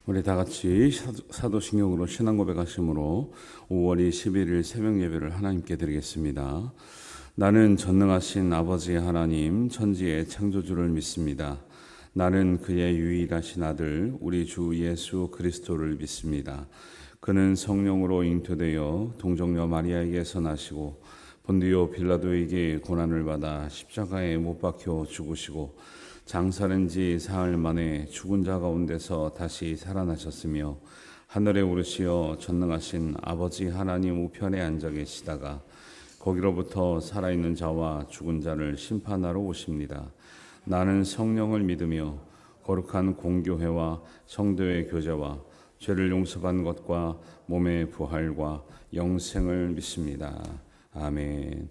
우리 다 같이 사도신경으로 신앙 고백하심으로 5월 21일 새벽 예배를 하나님께 드리겠습니다. 나는 전능하신 아버지 하나님 천지의 창조주를 믿습니다. 나는 그의 유일하신 아들 우리 주 예수 그리스도를 믿습니다. 그는 성령으로 잉태되어 동정녀 마리아에게서 나시고 본디오 빌라도에게 고난을 받아 십자가에 못 박혀 죽으시고 장사된 지 사흘 만에 죽은 자 가운데서 다시 살아나셨으며 하늘에 오르시어 전능하신 아버지 하나님 우편에 앉아 계시다가 거기로부터 살아있는 자와 죽은 자를 심판하러 오십니다. 나는 성령을 믿으며 거룩한 공교회와 성도의 교제와 죄를 용서받는 것과 몸의 부활과 영생을 믿습니다. 아멘.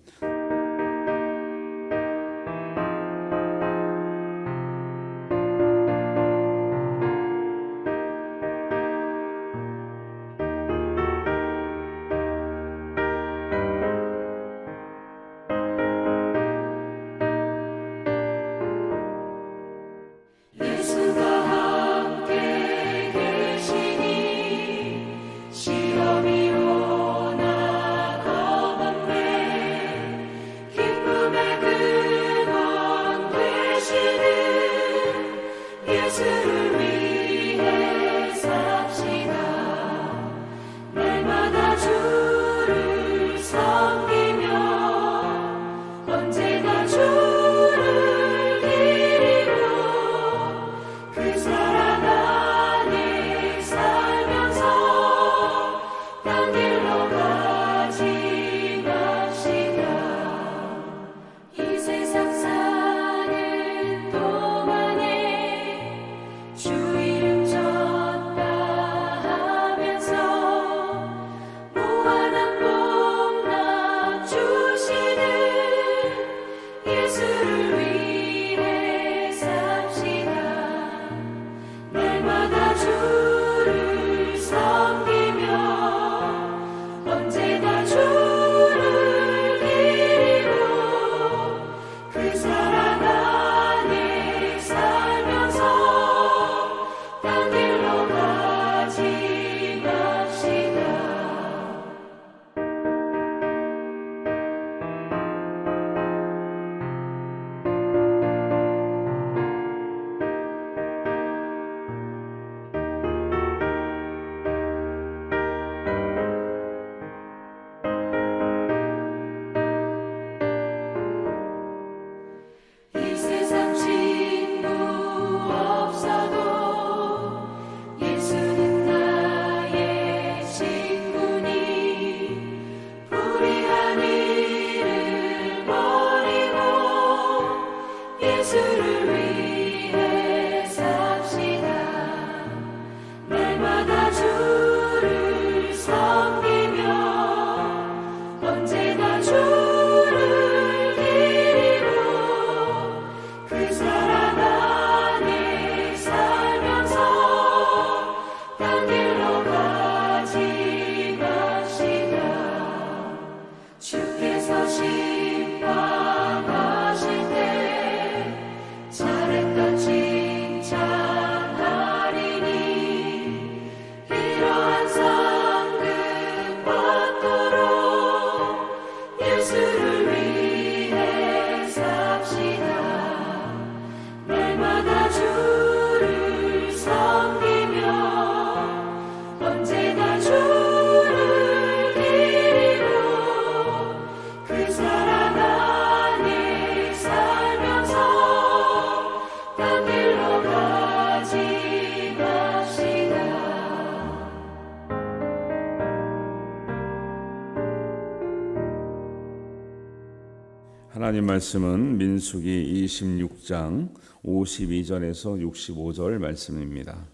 하나님 말씀은 민수기 26장 52절에서 65절 말씀입니다.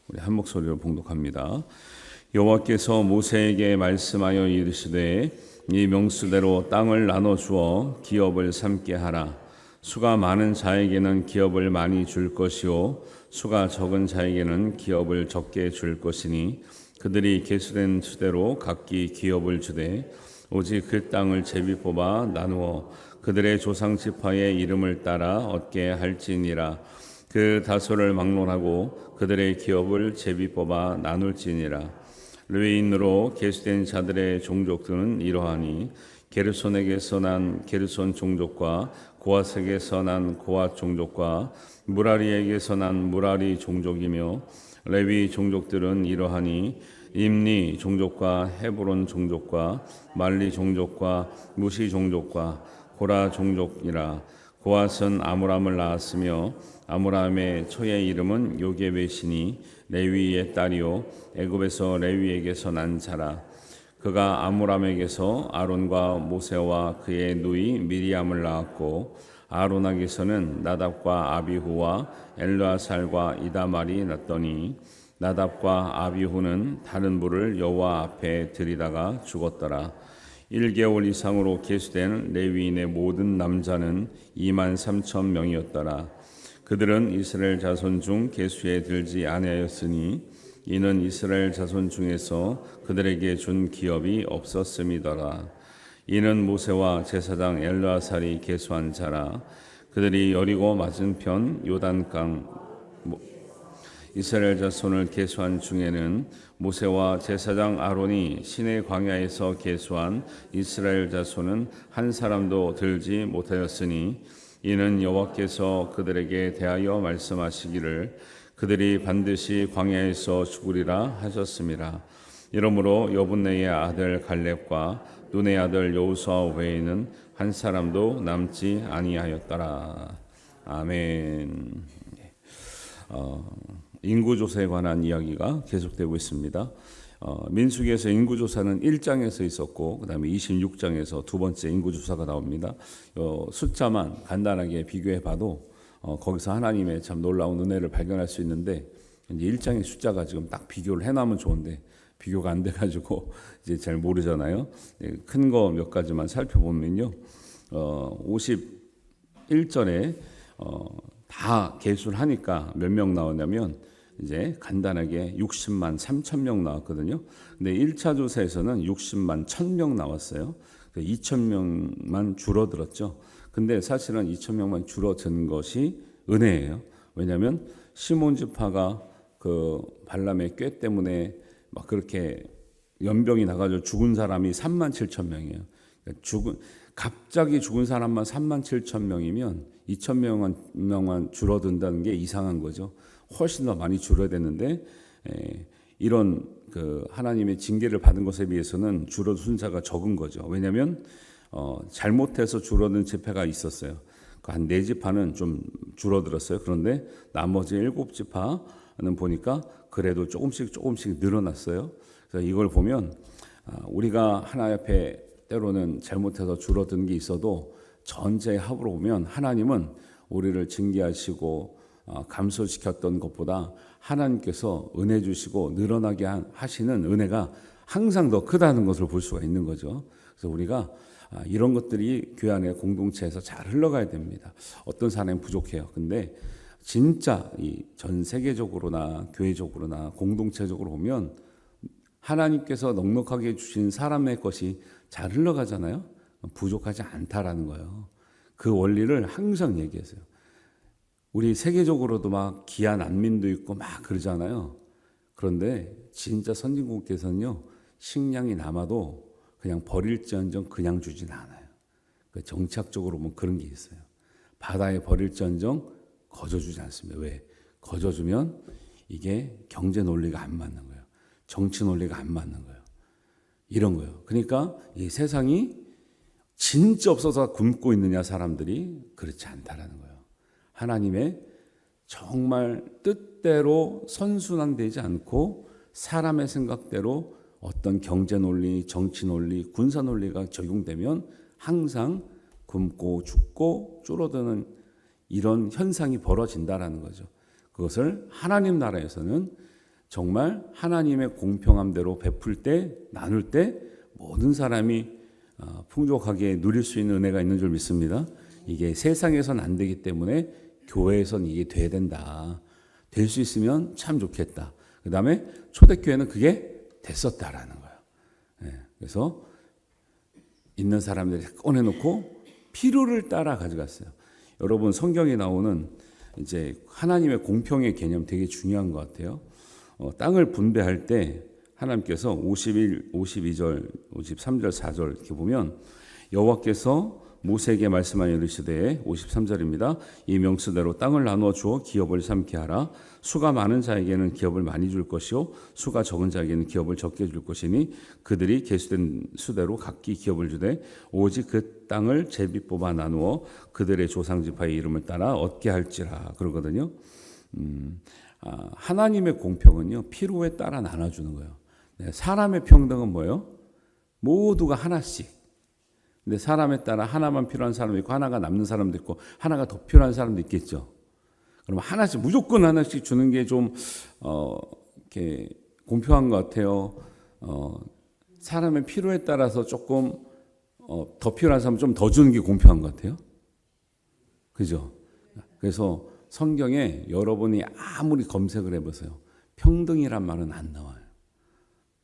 우리 한 목소리로 봉독합니다. 여호와께서 모세에게 말씀하여 이르시되 이 명수대로 땅을 나눠 주어 기업을 삼게 하라. 수가 많은 자에게는 기업을 많이 줄 것이요 수가 적은 자에게는 기업을 적게 줄 것이니 그들이 계수된 수대로 각기 기업을 주되 오직 그 땅을 제비 뽑아 나누어 그들의 조상 지파의 이름을 따라 얻게 할지니라. 그 다소를 막론하고 그들의 기업을 제비 뽑아 나눌지니라. 레위인으로 계수된 자들의 종족들은 이러하니 게르손에게서 난 게르손 종족과 고핫에게서 난 고핫 종족과 무라리에게서 난 무라리 종족이며, 레위 종족들은 이러하니 임니 종족과 헤브론 종족과 말리 종족과 무시 종족과 고라 종족이라. 고핫은 아므람을 낳았으며 아므람의 처의 이름은 요게벳이니 레위의 딸이요 애굽에서 레위에게서 난 자라. 그가 아므람에게서 아론과 모세와 그의 누이 미리암을 낳았고, 아론에게서는 나답과 아비후와 엘르아살과 이다말이 났더니, 나답과 아비후는 다른 불을 여호와 앞에 들이다가 죽었더라. 1개월 이상으로 계수된 레위인의 모든 남자는 23,000명이었더라. 그들은 이스라엘 자손 중 계수에 들지 아니하였으니 이는 이스라엘 자손 중에서 그들에게 준 기업이 없었음이더라. 이는 모세와 제사장 엘르아살이 계수한 자라. 그들이 여리고 맞은편 요단강 이스라엘 자손을 계수한 중에는 모세와 제사장 아론이 시내 광야에서 계수한 이스라엘 자손은 한 사람도 들지 못하였으니, 이는 여호와께서 그들에게 대하여 말씀하시기를 그들이 반드시 광야에서 죽으리라 하셨습니다. 이러므로 여분네의 아들 갈렙과 눈의 아들 여호수아 외에는 한 사람도 남지 아니하였더라. 아멘. 인구조사에 관한 이야기가 계속되고 있습니다. 민수기에서 인구조사는 1장에서 있었고, 그 다음에 26장에서 두 번째 인구조사가 나옵니다. 숫자만 간단하게 비교해봐도 거기서 하나님의 참 놀라운 은혜를 발견할 수 있는데, 이제 1장의 숫자가 지금 딱 비교를 해놓으면 좋은데 비교가 안 돼가지고 이제 잘 모르잖아요. 큰 거 몇 가지만 살펴보면요, 51절에 다 계수를 하니까 몇 명 나오냐면 이제 간단하게 60만 3천 명 나왔거든요. 근데 1차 조사에서는 60만 1,000명 나왔어요. 2,000명만 줄어들었죠. 근데 사실은 2,000명만 줄어든 것이 은혜예요. 왜냐하면 시몬 지파가 그 발람의 꾀 때문에 막 그렇게 연병이 나가지고 죽은 사람이 37,000명이에요. 갑자기 죽은 사람만 37,000명이면 2,000명만 줄어든다는 게 이상한 거죠. 훨씬 더 많이 줄어야 되는데, 이런 그 하나님의 징계를 받은 것에 비해서는 줄어든 숫자가 적은 거죠. 왜냐하면 잘못해서 줄어든 지파가 있었어요. 한 4지파는 좀 줄어들었어요. 그런데 나머지 7지파는 보니까 그래도 조금씩 늘어났어요. 그래서 이걸 보면 우리가 하나님 앞에 때로는 잘못해서 줄어든 게 있어도 전체 합으로 보면 하나님은 우리를 징계하시고 감소시켰던 것보다 하나님께서 은혜 주시고 늘어나게 하시는 은혜가 항상 더 크다는 것을 볼 수가 있는 거죠. 그래서 우리가 이런 것들이 교회 안에 공동체에서 잘 흘러가야 됩니다. 어떤 사람이 부족해요. 근데 진짜 이 전 세계적으로나 교회적으로나 공동체적으로 보면 하나님께서 넉넉하게 주신 사람의 것이 잘 흘러가잖아요. 부족하지 않다라는 거예요. 그 원리를 항상 얘기했어요. 우리 세계적으로도 막 귀한 난민도 있고 막 그러잖아요. 그런데 진짜 선진국께서는요, 식량이 남아도 그냥 버릴지언정 그냥 주진 않아요. 정착적으로 보면 그런 게 있어요. 바다에 버릴지언정 거저주지 않습니다. 왜? 거저주면 이게 경제 논리가 안 맞는 거예요. 정치 논리가 안 맞는 거예요. 이런 거예요. 그러니까 이 세상이 진짜 없어서 굶고 있느냐, 사람들이? 그렇지 않다라는 거예요. 하나님의 정말 뜻대로 선순환되지 않고 사람의 생각대로 어떤 경제 논리, 정치 논리, 군사 논리가 적용되면 항상 굶고 죽고 줄어드는 이런 현상이 벌어진다라는 거죠. 그것을 하나님 나라에서는 정말 하나님의 공평함대로 베풀 때, 나눌 때 모든 사람이 풍족하게 누릴 수 있는 은혜가 있는 줄 믿습니다. 이게 세상에선 안 되기 때문에 교회에선 이게 돼야 된다. 될 수 있으면 참 좋겠다. 그 다음에 초대교회는 그게 됐었다라는 거예요. 그래서 있는 사람들이 꺼내놓고 필요를 따라 가져갔어요. 여러분, 성경에 나오는 이제 하나님의 공평의 개념 되게 중요한 것 같아요. 땅을 분배할 때 하나님께서 51, 52절, 53절, 4절 이렇게 보면 여호와께서 모세에게 말씀하여 이르시되 53절입니다. 이 명수대로 땅을 나누어 주어 기업을 삼게 하라. 수가 많은 자에게는 기업을 많이 줄 것이요 수가 적은 자에게는 기업을 적게 줄 것이니 그들이 계수된 수대로 각기 기업을 주되 오직 그 땅을 제비 뽑아 나누어 그들의 조상 지파의 이름을 따라 얻게 할지라 그러거든요. 하나님의 공평은요 필요에 따라 나눠주는 거예요. 사람의 평등은 뭐예요? 모두가 하나씩. 근데 사람에 따라 하나만 필요한 사람도 있고 하나가 남는 사람도 있고 하나가 더 필요한 사람도 있겠죠. 그럼 하나씩 무조건 하나씩 주는 게 좀 이렇게 공평한 것 같아요. 사람의 필요에 따라서 조금 더 필요한 사람 좀 더 주는 게 공평한 것 같아요. 그죠? 그래서 성경에 여러분이 아무리 검색을 해보세요. 평등이란 말은 안 나와요.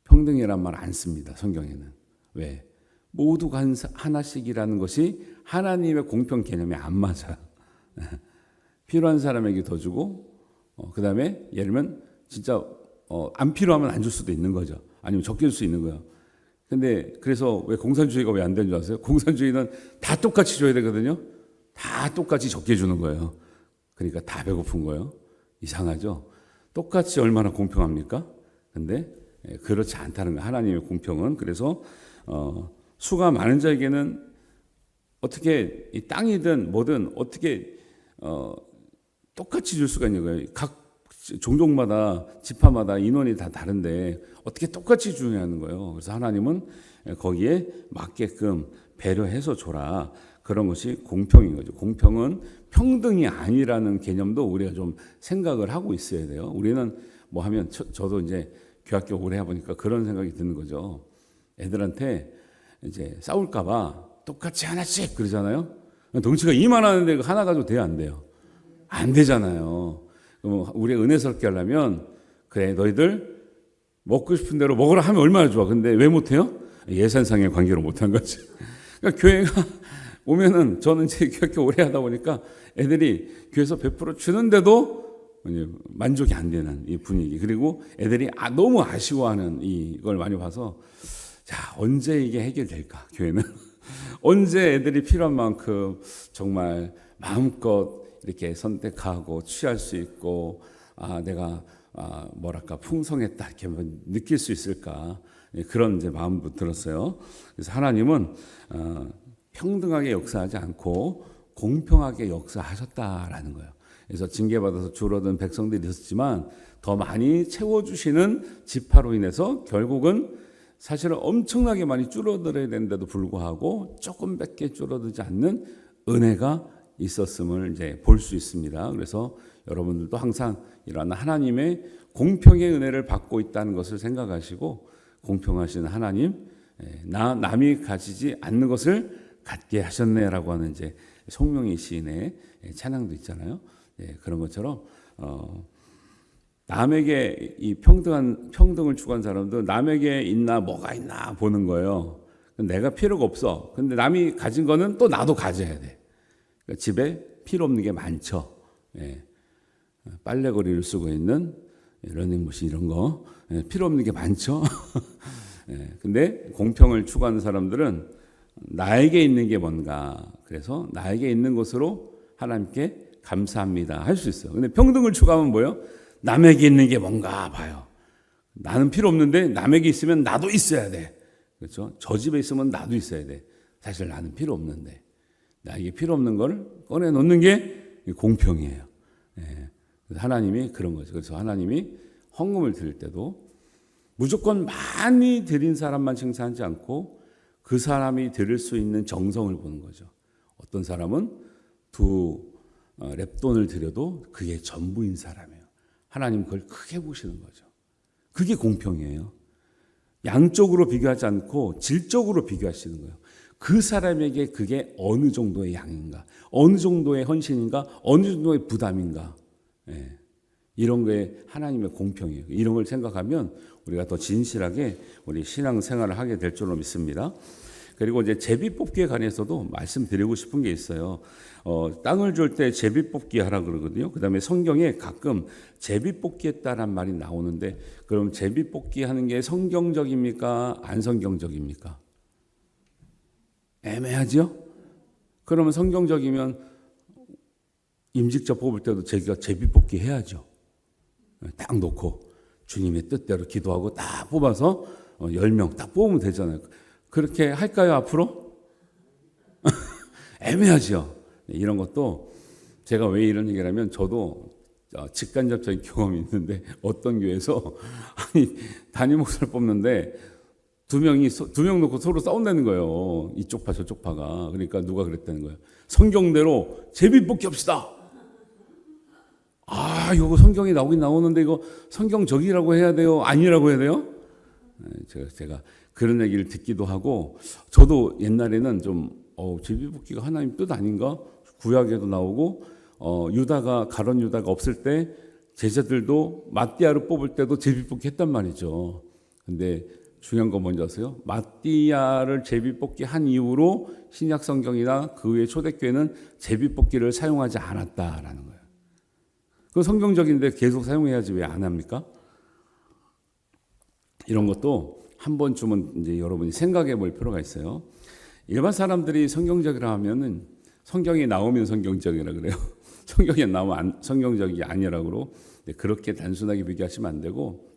평등이란 말 안 씁니다. 성경에는. 왜? 모두가 하나씩이라는 것이 하나님의 공평 개념에 안 맞아요. 필요한 사람에게 더 주고 그 다음에 예를 들면 진짜 안 필요하면 안 줄 수도 있는 거죠. 아니면 적게 줄 수 있는 거예요. 근데 그래서 왜 공산주의가 왜 안 되는 줄 아세요? 공산주의는 다 똑같이 줘야 되거든요. 다 똑같이 적게 주는 거예요. 그러니까 다 배고픈 거예요. 이상하죠? 똑같이 얼마나 공평합니까? 근데 그렇지 않다는 거예요. 하나님의 공평은. 그래서 수가 많은 자에게는 어떻게 이 땅이든 뭐든 어떻게 똑같이 줄 수가 있는 거예요. 각 종족마다 지파마다 인원이 다 다른데 어떻게 똑같이 주냐는 거예요. 그래서 하나님은 거기에 맞게끔 배려해서 줘라. 그런 것이 공평인 거죠. 공평은 평등이 아니라는 개념도 우리가 좀 생각을 하고 있어야 돼요. 우리는 뭐 하면 저도 이제 교학교 오래 해보니까 그런 생각이 드는 거죠. 애들한테 이제 싸울까봐 똑같이 하나씩 그러잖아요. 덩치가 이만하는데 하나 가지고 돼야 안 돼요. 안 되잖아요. 그럼 우리가 은혜스럽게 하려면 그래 너희들 먹고 싶은 대로 먹으라 하면 얼마나 좋아. 근데 왜 못해요? 예산상의 관계로 못한 거지. 그러니까 교회가 오면은 저는 이제 교회 오래 하다 보니까 애들이 교회에서 100% 주는데도 만족이 안 되는 이 분위기. 그리고 애들이 너무 아쉬워하는 이걸 많이 봐서 자, 언제 이게 해결될까, 교회는? 언제 애들이 필요한 만큼 정말 마음껏 이렇게 선택하고 취할 수 있고, 내가, 뭐랄까, 풍성했다, 이렇게 느낄 수 있을까. 그런 이제 마음도 들었어요. 그래서 하나님은, 평등하게 역사하지 않고 공평하게 역사하셨다라는 거예요. 그래서 징계받아서 줄어든 백성들이 있었지만 더 많이 채워주시는 지파로 인해서 결국은 사실은 엄청나게 많이 줄어들어야 되는데도 불구하고 조금밖에 줄어들지 않는 은혜가 있었음을 이제 볼 수 있습니다. 그래서 여러분들도 항상 이런 하나님의 공평의 은혜를 받고 있다는 것을 생각하시고 공평하신 하나님, 남이 가지지 않는 것을 갖게 하셨네라고 하는 이제 송명희 시인의 찬양도 있잖아요. 그런 것처럼 남에게 이 평등을 추구한 사람도 남에게 있나 뭐가 있나 보는 거예요. 내가 필요가 없어. 근데 남이 가진 거는 또 나도 가져야 돼. 그러니까 집에 필요 없는 게 많죠. 빨래거리를 쓰고 있는 러닝머신 이런 거 필요 없는 게 많죠. 근데 공평을 추구하는 사람들은 나에게 있는 게 뭔가, 그래서 나에게 있는 것으로 하나님께 감사합니다 할 수 있어요. 근데 평등을 추구하면 뭐예요? 남에게 있는 게 뭔가 봐요. 나는 필요 없는데 남에게 있으면 나도 있어야 돼. 그렇죠? 저 집에 있으면 나도 있어야 돼. 사실 나는 필요 없는데 나에게 필요 없는 걸 꺼내 놓는 게 공평이에요. 하나님이 그런 거죠. 그래서 하나님이 헌금을 드릴 때도 무조건 많이 드린 사람만 칭찬하지 않고 그 사람이 드릴 수 있는 정성을 보는 거죠. 어떤 사람은 두 랩돈을 드려도 그게 전부인 사람이에요. 하나님 그걸 크게 보시는 거죠. 그게 공평이에요. 양적으로 비교하지 않고 질적으로 비교하시는 거예요. 그 사람에게 그게 어느 정도의 양인가, 어느 정도의 헌신인가, 어느 정도의 부담인가. 이런 게 하나님의 공평이에요. 이런 걸 생각하면 우리가 더 진실하게 우리 신앙생활을 하게 될 줄로 믿습니다. 그리고 이제 제비 뽑기에 관해서도 말씀드리고 싶은 게 있어요. 땅을 줄 때 제비 뽑기 하라 그러거든요. 그다음에 성경에 가끔 제비 뽑기 했다란 말이 나오는데, 그럼 제비 뽑기 하는 게 성경적입니까? 안 성경적입니까? 애매하죠? 그러면 성경적이면 임직자 뽑을 때도 제가 제비 뽑기 해야죠. 딱 놓고 주님의 뜻대로 기도하고 딱 뽑아서 10명 딱 뽑으면 되잖아요. 그렇게 할까요, 앞으로? 애매하죠. 이런 것도 제가 왜 이런 얘기를 하면, 저도 직간접적인 경험이 있는데, 어떤 교회에서 담임 목사를 뽑는데 두 명 놓고 서로 싸운다는 거예요. 이쪽 파 저쪽 파가. 그러니까 누가 그랬다는 거예요. 성경대로 제비 뽑기 합시다. 이거 성경에 나오긴 나오는데 이거 성경적이라고 해야 돼요? 아니라고 해야 돼요? 제가 그런 얘기를 듣기도 하고, 저도 옛날에는 좀 제비 뽑기가 하나님 뜻 아닌가? 구약에도 나오고, 가론 유다가 없을 때 제자들도 마띠아를 뽑을 때도 제비 뽑기 했단 말이죠. 근데 중요한 건 뭔지 아세요? 마띠아를 제비 뽑기 한 이후로 신약 성경이나 그 외 초대교회는 제비 뽑기를 사용하지 않았다라는 거예요. 그 성경적인데 계속 사용해야지 왜 안 합니까? 이런 것도 한 번쯤은 이제 여러분이 생각해 볼 필요가 있어요. 일반 사람들이 성경적이라 하면은 성경에 나오면 성경적이라 그래요. 성경에 나오면 성경적이 아니라고. 그렇게 단순하게 비교하시면 안 되고,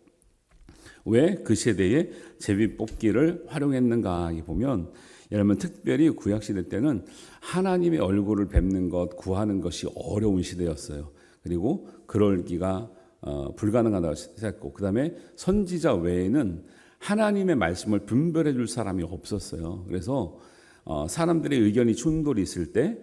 왜 그 시대에 제비 뽑기를 활용했는가 보면, 여러분 특별히 구약 시대 때는 하나님의 얼굴을 뵙는 것, 구하는 것이 어려운 시대였어요. 그리고 그럴기가 불가능하다고 생각했고, 그 다음에 선지자 외에는 하나님의 말씀을 분별해 줄 사람이 없었어요. 그래서 사람들의 의견이 충돌이 있을 때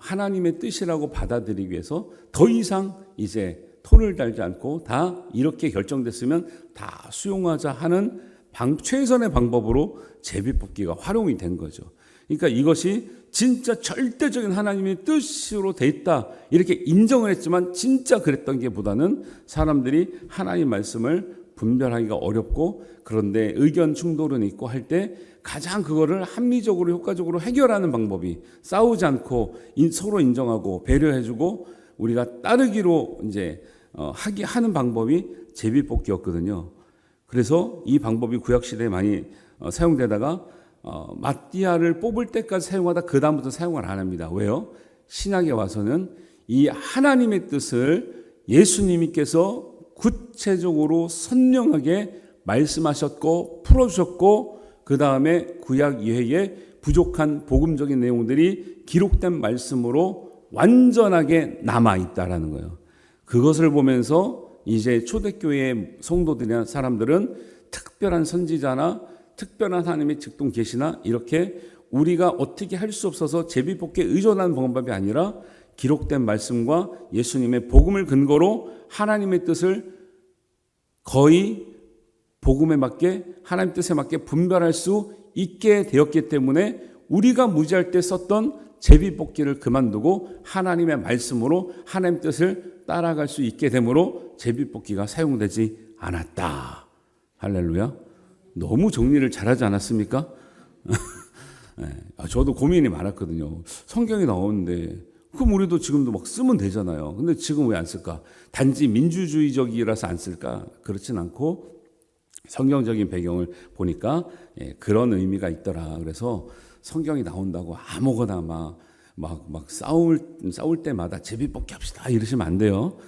하나님의 뜻이라고 받아들이기 위해서 더 이상 이제 토를 달지 않고, 다 이렇게 결정됐으면 다 수용하자 하는 최선의 방법으로 제비 뽑기가 활용이 된 거죠. 그러니까 이것이 진짜 절대적인 하나님의 뜻으로 돼 있다 이렇게 인정을 했지만, 진짜 그랬던 게 보다는 사람들이 하나님 말씀을 분별하기가 어렵고, 그런데 의견 충돌은 있고 할 때 가장 그거를 합리적으로 효과적으로 해결하는 방법이 싸우지 않고 서로 인정하고 배려해주고 우리가 따르기로 이제 하는 방법이 제비 뽑기였거든요. 그래서 이 방법이 구약 시대에 많이 사용되다가 마띠아를 뽑을 때까지 사용하다 그 다음부터 사용을 안 합니다. 왜요? 신약에 와서는 이 하나님의 뜻을 예수님께서 구체적으로 선명하게 말씀하셨고 풀어주셨고, 그 다음에 구약 이외에 부족한 복음적인 내용들이 기록된 말씀으로 완전하게 남아있다라는 거예요. 그것을 보면서 이제 초대교회의 성도들이나 사람들은 특별한 선지자나 특별한 하나님의 직동 계시나 이렇게 우리가 어떻게 할 수 없어서 제비 뽑기에 의존하는 방법이 아니라 기록된 말씀과 예수님의 복음을 근거로 하나님의 뜻을 거의 복음에 맞게, 하나님 뜻에 맞게 분별할 수 있게 되었기 때문에 우리가 무지할 때 썼던 제비 뽑기를 그만두고 하나님의 말씀으로 하나님 뜻을 따라갈 수 있게 되므로 제비 뽑기가 사용되지 않았다. 할렐루야. 너무 정리를 잘하지 않았습니까? 저도 고민이 많았거든요. 성경이 나오는데 그럼 우리도 지금도 막 쓰면 되잖아요. 근데 지금 왜 안 쓸까? 단지 민주주의적이라서 안 쓸까? 그렇진 않고 성경적인 배경을 보니까 그런 의미가 있더라. 그래서 성경이 나온다고 아무거나 막 싸울 때마다 제비 뽑기 합시다 이러시면 안 돼요.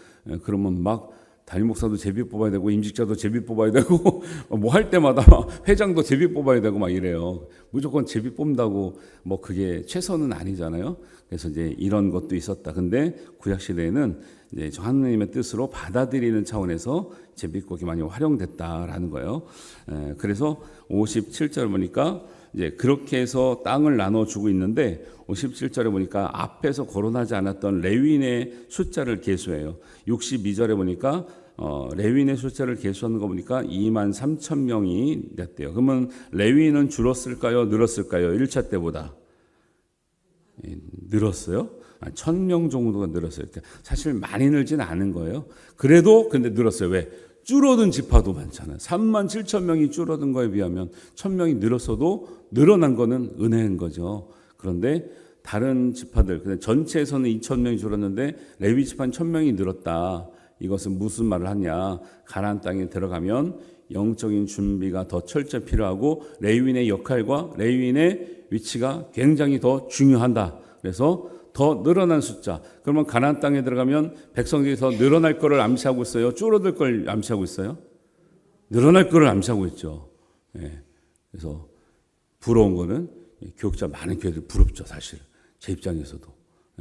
그러면 막 담임 목사도 제비 뽑아야 되고 임직자도 제비 뽑아야 되고 뭐 할 때마다 회장도 제비 뽑아야 되고 막 이래요. 무조건 제비 뽑는다고 뭐 그게 최선은 아니잖아요. 그래서 이제 이런 것도 있었다. 근데 구약 시대에는 이제 하나님의 뜻으로 받아들이는 차원에서 제비 뽑기 많이 활용됐다라는 거예요. 그래서 57절 보니까 이제 그렇게 해서 땅을 나눠주고 있는데 57절에 보니까 앞에서 거론하지 않았던 레위인의 숫자를 계수해요. 62절에 보니까 레위인의 숫자를 계수하는 거 보니까 23,000명이 됐대요. 그러면 레위인은 줄었을까요? 늘었을까요? 1차 때보다 늘었어요. 1,000명 정도가 늘었어요. 사실 많이 늘지는 않은 거예요. 그래도 근데 늘었어요. 왜? 줄어든 지파도 많잖아요. 3만 7천 명이 줄어든 거에 비하면 1,000명이 늘었어도 늘어난 거는 은혜인 거죠. 그런데 다른 지파들, 전체에서는 2,000명이 줄었는데 레위 지파는 1,000명이 늘었다. 이것은 무슨 말을 하냐? 가나안 땅에 들어가면 영적인 준비가 더 철저히 필요하고 레위인의 역할과 레위인의 위치가 굉장히 더 중요한다. 그래서 더 늘어난 숫자. 그러면 가나안 땅에 들어가면 백성들이 더 늘어날 거를 암시하고 있어요? 줄어들 걸 암시하고 있어요? 늘어날 거를 암시하고 있죠. 예. 그래서 부러운 거는 교육자 많은 교회들 부럽죠, 사실. 제 입장에서도.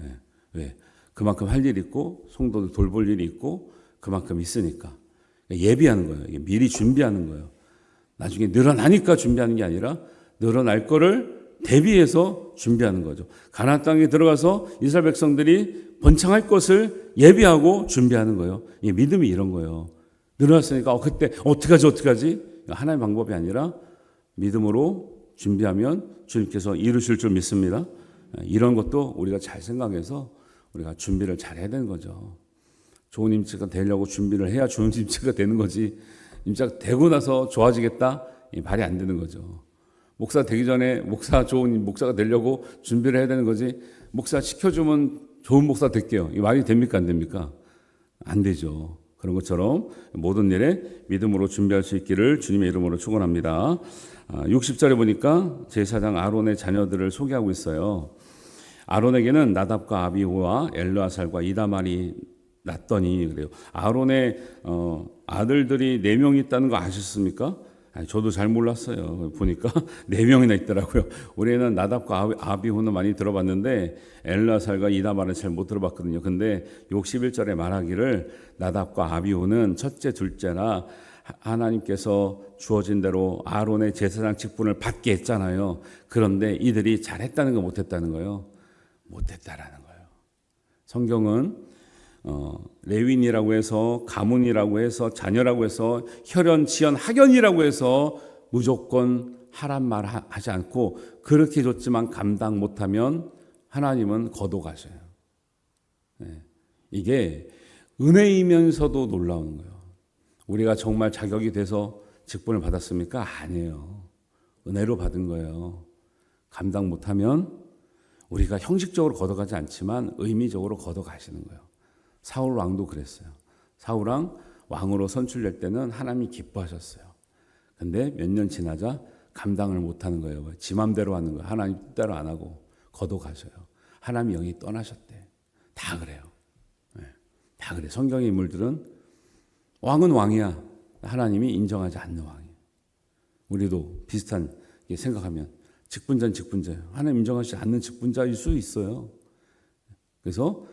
예. 왜? 그만큼 할 일이 있고 성도들 돌볼 일이 있고 그만큼 있으니까. 예비하는 거예요. 이게 미리 준비하는 거예요. 나중에 늘어나니까 준비하는 게 아니라 늘어날 거를 대비해서 준비하는 거죠. 가나안 땅에 들어가서 이스라엘 백성들이 번창할 것을 예비하고 준비하는 거예요. 이게 믿음이 이런 거예요. 늘어났으니까 그때 어떡하지? 하나의 방법이 아니라 믿음으로 준비하면 주님께서 이루실 줄 믿습니다. 이런 것도 우리가 잘 생각해서 우리가 준비를 잘 해야 되는 거죠. 좋은 임재가 되려고 준비를 해야 좋은 임재가 되는 거지. 임재가 되고 나서 좋아지겠다? 말이 안 되는 거죠. 목사 되기 전에 좋은 목사가 되려고 준비를 해야 되는 거지. 목사 시켜주면 좋은 목사 될게요. 이 말이 됩니까? 안 됩니까? 안 되죠. 그런 것처럼 모든 일에 믿음으로 준비할 수 있기를 주님의 이름으로 축원합니다. 60절에 보니까 제사장 아론의 자녀들을 소개하고 있어요. 아론에게는 나답과 아비후와 엘르아살과 이다말이 났더니 그래요. 아론의 아들들이 4명 있다는 거 아셨습니까? 저도 잘 몰랐어요. 보니까 4명이나 있더라고요. 우리는 나답과 아비후는 많이 들어봤는데 엘르아살과 이다말은 잘 못 들어봤거든요. 근데 61절에 말하기를 나답과 아비후는 첫째 둘째라 하나님께서 주어진 대로 아론의 제사장 직분을 받게 했잖아요. 그런데 이들이 잘했다는 거 못했다는 거예요. 못했다라는 거예요. 성경은 레위인이라고 해서 가문이라고 해서 자녀라고 해서 혈연, 지연, 학연이라고 해서 무조건 하란 말 하지 않고 그렇게 줬지만 감당 못하면 하나님은 거둬가셔요. 네. 이게 은혜이면서도 놀라운 거예요. 우리가 정말 자격이 돼서 직분을 받았습니까? 아니에요. 은혜로 받은 거예요. 감당 못하면 우리가 형식적으로 걷어가지 않지만 의미적으로 걷어가시는 거예요. 사울 왕도 그랬어요. 사울 왕 왕으로 선출될 때는 하나님이 기뻐하셨어요. 근데 몇 년 지나자 감당을 못하는 거예요. 지 맘대로 하는 거예요. 하나님 뜻대로 안 하고 걷어가셔요. 하나님 영이 떠나셨대. 다 그래요. 네. 다 그래. 성경의 인물들은 왕은 왕이야. 하나님이 인정하지 않는 왕이에요. 우리도 비슷한 생각하면 직분자는 직분자예요. 하나님 인정하지 않는 직분자일 수 있어요. 그래서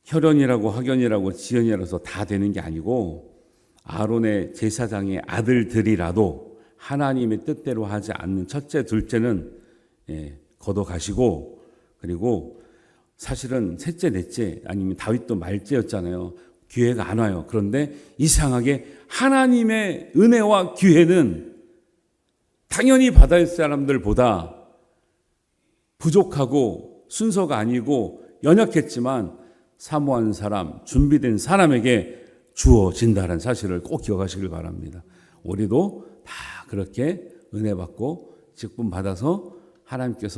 혈연이라고 학연이라고 지연이라서 다 되는 게 아니고 아론의 제사장의 아들들이라도 하나님의 뜻대로 하지 않는 첫째, 둘째는 걷어가시고 그리고 사실은 셋째, 넷째 아니면 다윗도 말째였잖아요. 기회가 안 와요. 그런데 이상하게 하나님의 은혜와 기회는 당연히 받아야 할 사람들보다 부족하고 순서가 아니고 연약했지만 사모한 사람, 준비된 사람에게 주어진다는 사실을 꼭 기억하시길 바랍니다. 우리도 다 그렇게 은혜 받고 직분 받아서 하나님께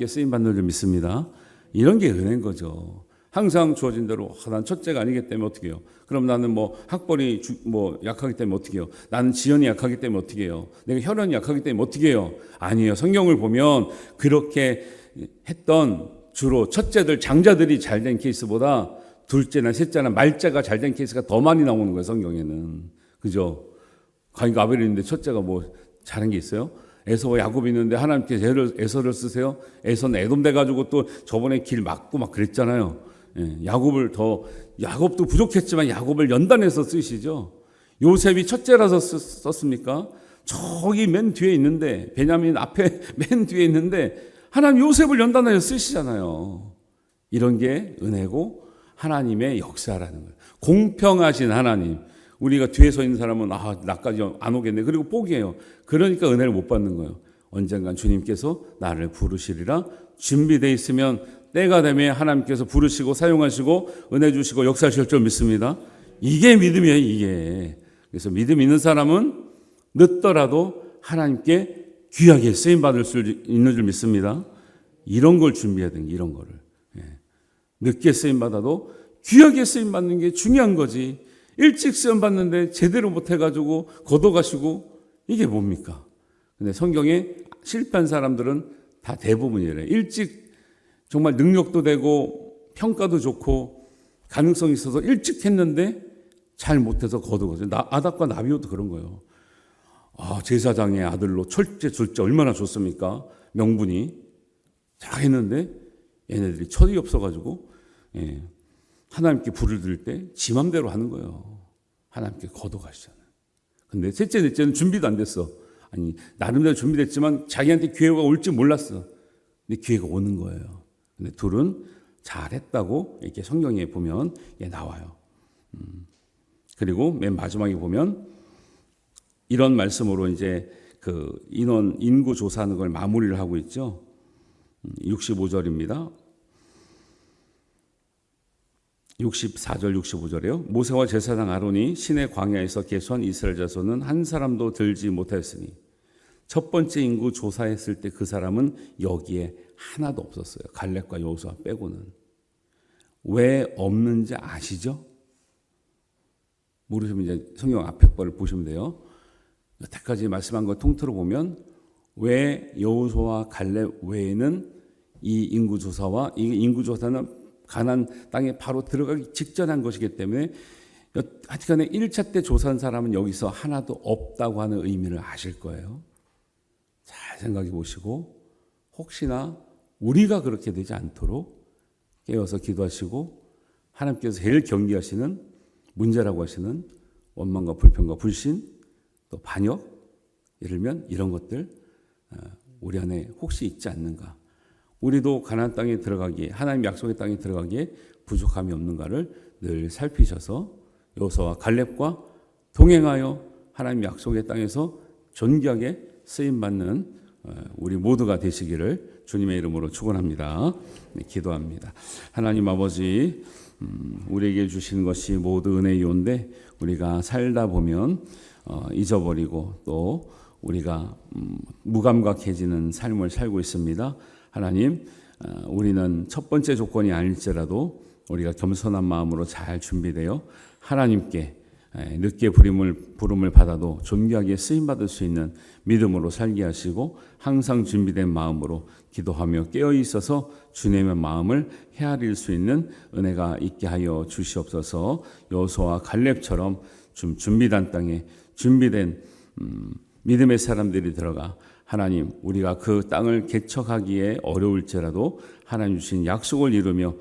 쓰임 받는 줄 믿습니다. 이런 게 은혜인 거죠. 항상 주어진 대로 난 첫째가 아니기 때문에 어떻게 해요? 그럼 나는 학벌이 약하기 때문에 어떻게 해요? 나는 지연이 약하기 때문에 어떻게 해요? 내가 혈연이 약하기 때문에 어떻게 해요? 아니에요. 성경을 보면 그렇게 했던 주로 첫째들 장자들이 잘된 케이스보다 둘째나 셋째나 말째가 잘된 케이스가 더 많이 나오는 거예요. 성경에는. 그죠? 가인과 아벨이 있는데 첫째가 잘한 게 있어요? 에서와 야곱이 있는데 하나님께서 에서를 쓰세요? 에서는 에돔 돼가지고 또 저번에 길 막고 막 그랬잖아요. 야곱도 부족했지만 야곱을 연단해서 쓰시죠. 요셉이 첫째라서 썼습니까? 저기 맨 뒤에 있는데 베냐민 앞에 맨 뒤에 있는데 하나님 요셉을 연단해서 쓰시잖아요. 이런 게 은혜고 하나님의 역사라는 거예요. 공평하신 하나님. 우리가 뒤에 서 있는 사람은 나까지 안 오겠네. 그리고 포기해요. 그러니까 은혜를 못 받는 거예요. 언젠간 주님께서 나를 부르시리라 준비되어 있으면 때가 되면 하나님께서 부르시고 사용하시고 은혜 주시고 역사하실 줄 믿습니다. 이게 믿음이에요, 이게. 그래서 믿음 있는 사람은 늦더라도 하나님께 귀하게 쓰임받을 수 있는 줄 믿습니다. 이런 걸 준비해야 되는 게 이런 거를. 늦게 쓰임받아도 귀하게 쓰임받는 게 중요한 거지. 일찍 쓰임받는데 제대로 못해가지고 걷어가시고 이게 뭡니까? 근데 성경에 실패한 사람들은 다 대부분 이래요. 일찍 정말 능력도 되고 평가도 좋고 가능성이 있어서 일찍 했는데 잘 못해서 거두거든요. 아답과 나비오도 그런 거예요. 제사장의 아들로 철제 둘째 얼마나 좋습니까? 명분이 잘 했는데 얘네들이 철이 없어가지고 하나님께 불을 들 때 지 맘대로 하는 거예요. 하나님께 거둬가시잖아요. 근데 셋째, 넷째는 준비도 안 됐어. 아니 나름대로 준비됐지만 자기한테 기회가 올지 몰랐어. 근데 기회가 오는 거예요. 근데 둘은 잘했다고 이렇게 성경에 보면 나와요. 그리고 맨 마지막에 보면 이런 말씀으로 이제 그 인구 조사하는 걸 마무리를 하고 있죠. 65절입니다. 64절 65절이요. 모세와 제사장 아론이 시내 광야에서 계수한 이스라엘 자손은 한 사람도 들지 못하였으니 첫 번째 인구 조사했을 때 그 사람은 여기에 하나도 없었어요. 갈렙과 여호수아 빼고는. 왜 없는지 아시죠? 모르시면 이제 성경 앞에 거를 보시면 돼요. 여태까지 말씀한 거 통틀어 보면 왜 여호수아와 갈렙 외에는 이 인구조사와 이 인구조사는 가나안 땅에 바로 들어가기 직전한 것이기 때문에 하여튼간에 1차 때 조사한 사람은 여기서 하나도 없다고 하는 의미를 아실 거예요. 잘 생각해 보시고 혹시나 우리가 그렇게 되지 않도록 깨어서 기도하시고 하나님께서 제일 경계하시는 문제라고 하시는 원망과 불평과 불신 또 반역 예를 들면 이런 것들 우리 안에 혹시 있지 않는가. 우리도 가나안 땅에 들어가기에 하나님 약속의 땅에 들어가기에 부족함이 없는가를 늘 살피셔서 여호수아와 갈렙과 동행하여 하나님 약속의 땅에서 존귀하게 쓰임받는 우리 모두가 되시기를 주님의 이름으로 축원합니다. 기도합니다. 하나님 아버지 우리에게 주시는 것이 모두 은혜이온데 우리가 살다 보면 잊어버리고 또 우리가 무감각해지는 삶을 살고 있습니다. 하나님, 우리는 첫 번째 조건이 아닐지라도 우리가 겸손한 마음으로 잘 준비되어 하나님께 늦게 부름을 받아도 존귀하게 쓰임받을 수 있는 믿음으로 살게 하시고 항상 준비된 마음으로 기도하며 깨어 있어서 주님의 마음을 헤아릴 수 있는 은혜가 있게 하여 주시옵소서. 여호수아와 갈렙처럼 좀 준비된 땅에 준비된 믿음의 사람들이 들어가 하나님 우리가 그 땅을 개척하기에 어려울지라도 하나님 주신 약속을 이루며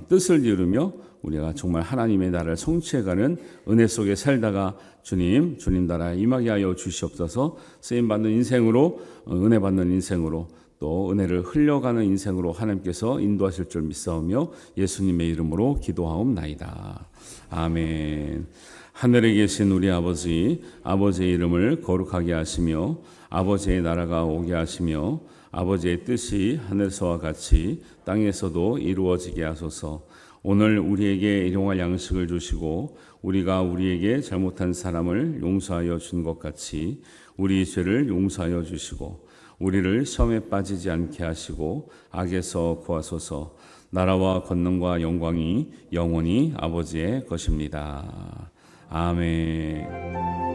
뜻을 이루며 우리가 정말 하나님의 나라를 성취해가는 은혜 속에 살다가 주님 나라 임하게 하여 주시옵소서. 쓰임받는 인생으로 은혜 받는 인생으로 또 은혜를 흘려가는 인생으로 하나님께서 인도하실 줄 믿사오며 예수님의 이름으로 기도하옵나이다. 아멘. 하늘에 계신 우리 아버지, 아버지의 이름을 거룩하게 하시며 아버지의 나라가 오게 하시며 아버지의 뜻이 하늘에서와 같이 땅에서도 이루어지게 하소서. 오늘 우리에게 일용할 양식을 주시고 우리가 우리에게 잘못한 사람을 용서하여 준 것 같이 우리 죄를 용서하여 주시고 우리를 시험에 빠지지 않게 하시고 악에서 구하소서. 나라와 권능과 영광이 영원히 아버지의 것입니다. 아멘.